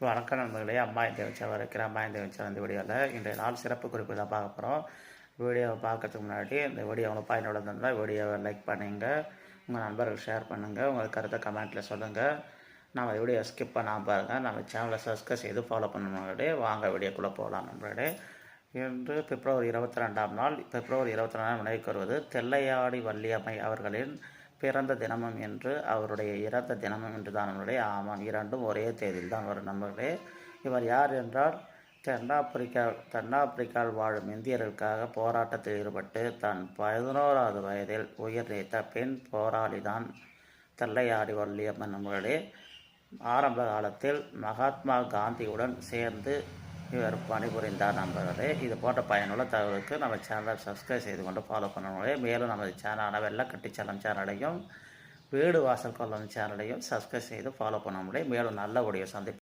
வணக்கம் நண்பர்களே. அம்மா இந்த வச்சவர் இருக்கிற அம்மா இந்த வச்சவர் இந்த வீடியோவில் இன்றைய நாள் சிறப்பு குறிப்பு தான் பார்க்க போகிறோம். வீடியோவை பார்க்கறதுக்கு முன்னாடி இந்த வீடியோ உங்களுக்கு பயனுள்ளதாக இருந்தால் வீடியோவை லைக் பண்ணுங்க, உங்கள் நண்பர்களுக்கு ஷேர் பண்ணுங்கள், உங்கள் கருத்தை கமெண்ட்டில் சொல்லுங்கள். நம்ம வீடியோ ஸ்கிப் பண்ணாமல் பாருங்கள். நம்ம சேனலை சப்ஸ்கிரைப் செய்து ஃபாலோ பண்ணணுங்களே. வாங்க வீடியோக்குள்ளே போகலாம் நண்பர்களே. இன்று பிப்ரவரி 22ஆம் நாள். பிப்ரவரி 22ஆம் நினைவுக்கு வருவது தெல்லையாடி வள்ளியம்மை அவர்களின் பிறந்த தினமும் என்று அவருடைய இறந்த தினமும் என்று தான் நம்மளுடைய. ஆமாம், இரண்டும் ஒரே தேதியில் தான் வரும் நண்பர்களே. இவர் யார் என்றால் தென்னாப்பிரிக்காவில் வாழும் இந்தியர்களுக்காக போராட்டத்தில் ஈடுபட்டு தன் 11வது வயதில் உயிர் நீத்த பெண் போராளி தான் தெல்லையாடி வள்ளியம்மன் நண்பர்களே. ஆரம்ப காலத்தில் மகாத்மா காந்தியுடன் சேர்ந்து இவர் பணிபுரிந்தார் நண்பர்களே. இது போன்ற பயனுள்ள தகவலுக்கு நம்ம சேனலை சப்ஸ்கிரைப் செய்து கொண்டு ஃபாலோ பண்ணணுங்களே. மேலும் நமது சேனலான வெள்ளக்கட்டி சேனலையும் வீடு வாசல் கொள்ளும் சேனலையும் சப்ஸ்கிரைப் செய்து ஃபாலோ பண்ண முடியும். மேலும் நல்ல வீடியோ சந்திப்பு.